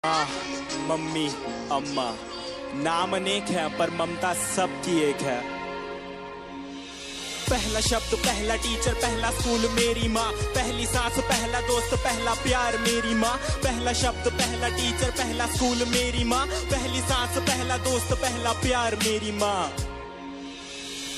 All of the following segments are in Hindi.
मम्मी अम्मा नाम अनेक है पर ममता सबकी एक है। पहला शब्द पहला टीचर पहला स्कूल मेरी माँ, पहली सांस पहला दोस्त पहला प्यार मेरी माँ। पहला शब्द पहला टीचर पहला स्कूल मेरी माँ, पहली सांस पहला दोस्त पहला प्यार मेरी माँ।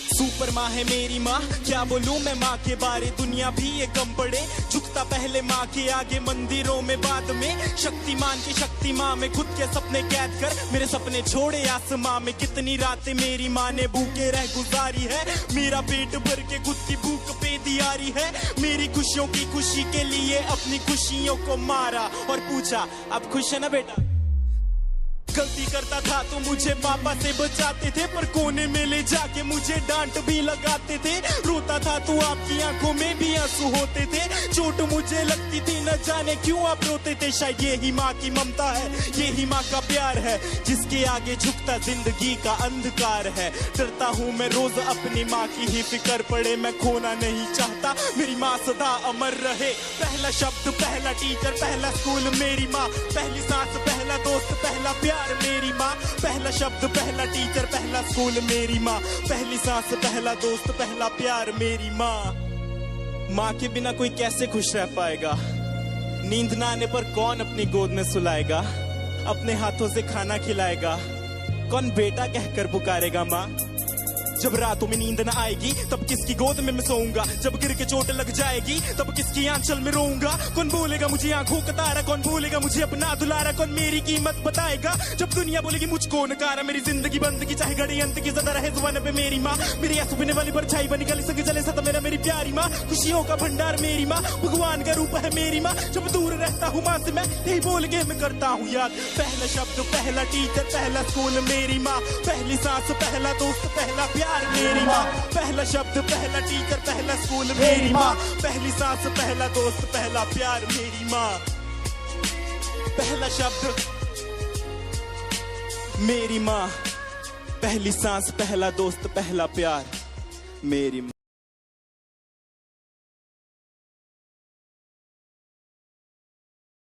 सुपर माँ है मेरी माँ, क्या बोलूं मैं माँ के बारे, दुनिया भी ये कम पड़े। झुकता पहले माँ के आगे मंदिरों में बाद में, शक्तिमान की शक्ति माँ में खुद के सपने कैद कर मेरे सपने छोड़े आसमां में। कितनी रातें मेरी माँ ने भूखे रह गुजारी है, मेरा पेट भर के खुद की भूख पे दियारी है। मेरी खुशियों की खुशी के लिए अपनी खुशियों को मारा और पूछा अब खुश है ना बेटा। गलती करता था तो मुझे पापा से बचाते थे, पर कोने में ले जाके मुझे डांट भी लगाते थे। रोता था तो आपकी आंखों में भी आंसू होते थे, चोट मुझे लगती थी न जाने क्यों आप रोते थे। शायद यही माँ की ममता है, यही माँ का प्यार है, जिसके आगे झुकता जिंदगी का अंधकार है। डरता हूँ मैं रोज अपनी माँ की ही फिक्र पड़े, मैं खोना नहीं चाहता मेरी माँ सदा अमर रहे। पहला शब्द पहला टीचर पहला स्कूल मेरी माँ, पहली सांस पहला दोस्त पहला प्यार मेरी माँ। पहला शब्द पहला टीचर पहला स्कूल मेरी माँ, पहली सांस पहला दोस्त पहला प्यार मेरी माँ। माँ के बिना कोई कैसे खुश रह पाएगा, नींद ना आने पर कौन अपनी गोद में सुलाएगा, अपने हाथों से खाना खिलाएगा, कौन बेटा कहकर पुकारेगा माँ। जब रातों में नींद न आएगी तब किसकी गोद में मैं सोऊंगा, जब गिर के चोट लग जाएगी तब किसकी आंचल में रोऊंगा। कौन बोलेगा मुझे आंखों का तारा, कौन बोलेगा मुझे अपना दुलारा, कौन मेरी कीमत बताएगा जब दुनिया बोलेगी मुझको नकारा। मेरी जिंदगी बंद की चाहे घड़ी अंत की ज़्यादा रहे जुबान पे मेरी माँ, मेरी आंसू पीने वाली परछाई बनी गली संग जले सदा मेरा मेरी प्यारी माँ। खुशियों का भंडार मेरी माँ, भगवान का रूप है मेरी माँ। जब दूर रहता हूँ माँ से मैं यही बोल के मैं करता हूँ याद। पहला शब्द पहला टीचर पहला स्कूल मेरी माँ, पहली सांस पहला दोस्त पहला प्यार मेरी माँ। पहला शब्द पहला टीचर पहला स्कूल मेरी माँ, पहली सांस पहला दोस्त पहला प्यार मेरी माँ। पहला शब्द मेरी माँ, पहली सांस पहला दोस्त पहला प्यार मेरी माँ।